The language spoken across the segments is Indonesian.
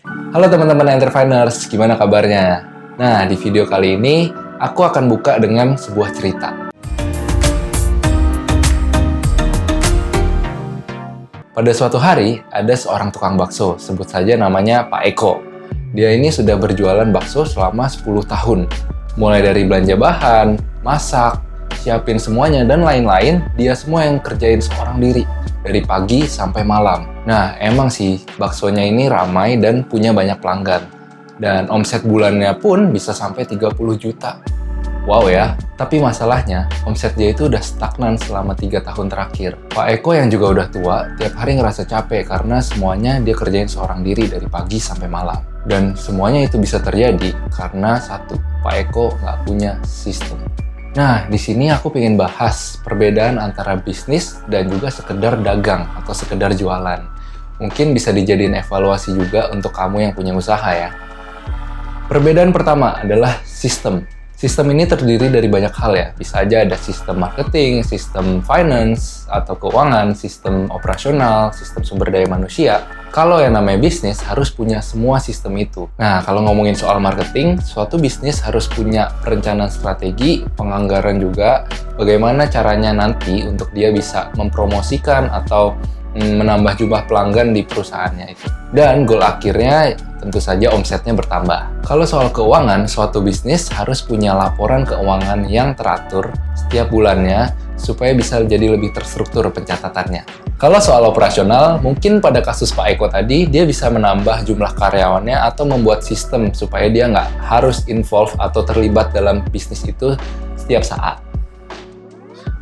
Halo teman-teman entrepreneurs, gimana kabarnya? Nah, di video kali ini aku akan buka dengan sebuah cerita. Pada suatu hari, ada seorang tukang bakso, sebut saja namanya Pak Eko. Dia ini sudah berjualan bakso selama 10 tahun. Mulai dari belanja bahan, masak, siapin semuanya, dan lain-lain, dia semua yang kerjain seorang diri. Dari pagi sampai malam. Nah, emang sih baksonya ini ramai dan punya banyak pelanggan. Dan omset bulannya pun bisa sampai 30 juta. Wow ya, tapi masalahnya omset dia itu udah stagnan selama 3 tahun terakhir. Pak Eko yang juga udah tua, tiap hari ngerasa capek karena semuanya dia kerjain seorang diri dari pagi sampai malam. Dan semuanya itu bisa terjadi karena satu, Pak Eko nggak punya sistem. Nah, di sini aku pengen bahas perbedaan antara bisnis dan juga sekedar dagang atau sekedar jualan. Mungkin bisa dijadiin evaluasi juga untuk kamu yang punya usaha ya. Perbedaan pertama adalah sistem. Sistem ini terdiri dari banyak hal ya. Bisa aja ada sistem marketing, sistem finance atau keuangan, sistem operasional, sistem sumber daya manusia. Kalau yang namanya bisnis harus punya semua sistem itu. Nah, kalau ngomongin soal marketing, suatu bisnis harus punya perencanaan strategi, penganggaran juga, bagaimana caranya nanti untuk dia bisa mempromosikan atau menambah jumlah pelanggan di perusahaannya itu. Dan goal akhirnya tentu saja omsetnya bertambah. Kalau soal keuangan, suatu bisnis harus punya laporan keuangan yang teratur setiap bulannya supaya bisa jadi lebih terstruktur pencatatannya. Kalau soal operasional, mungkin pada kasus Pak Eko tadi, dia bisa menambah jumlah karyawannya atau membuat sistem supaya dia nggak harus involve atau terlibat dalam bisnis itu setiap saat.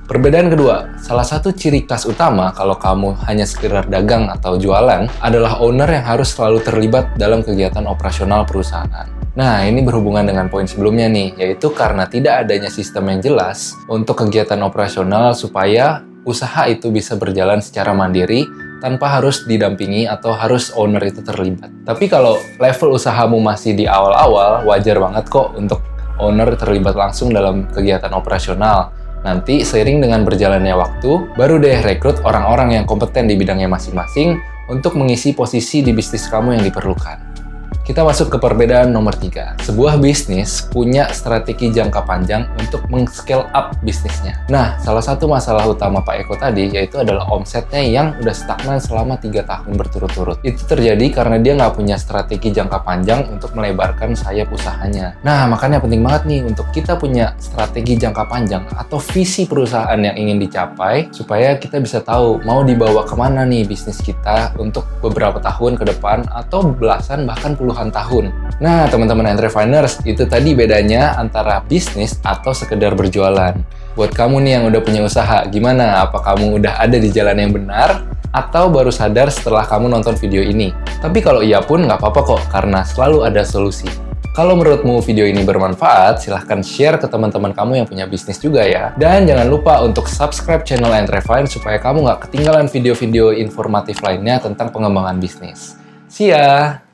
Perbedaan kedua, salah satu ciri khas utama kalau kamu hanya sekedar dagang atau jualan adalah owner yang harus selalu terlibat dalam kegiatan operasional perusahaan. Nah, ini berhubungan dengan poin sebelumnya nih, yaitu karena tidak adanya sistem yang jelas untuk kegiatan operasional supaya usaha itu bisa berjalan secara mandiri tanpa harus didampingi atau harus owner itu terlibat. Tapi kalau level usahamu masih di awal-awal, wajar banget kok untuk owner terlibat langsung dalam kegiatan operasional. Nanti seiring dengan berjalannya waktu, baru deh rekrut orang-orang yang kompeten di bidangnya masing-masing untuk mengisi posisi di bisnis kamu yang diperlukan. Kita masuk ke perbedaan nomor 3. Sebuah bisnis punya strategi jangka panjang untuk men-scale up bisnisnya. Nah, salah satu masalah utama Pak Eko tadi yaitu adalah omsetnya yang udah stagnan selama 3 tahun berturut-turut. Itu terjadi karena dia nggak punya strategi jangka panjang untuk melebarkan sayap usahanya. Nah, makanya penting banget nih untuk kita punya strategi jangka panjang atau visi perusahaan yang ingin dicapai supaya kita bisa tahu mau dibawa kemana nih bisnis kita untuk beberapa tahun ke depan atau belasan bahkan puluhan tahun. Nah, teman-teman entrepreneurs, itu tadi bedanya antara bisnis atau sekedar berjualan. Buat kamu nih yang udah punya usaha, gimana? Apa kamu udah ada di jalan yang benar? Atau baru sadar setelah kamu nonton video ini? Tapi kalau iya pun nggak apa-apa kok, karena selalu ada solusi. Kalau menurutmu video ini bermanfaat, silahkan share ke teman-teman kamu yang punya bisnis juga ya. Dan jangan lupa untuk subscribe channel Entrefine supaya kamu nggak ketinggalan video-video informatif lainnya tentang pengembangan bisnis. See ya!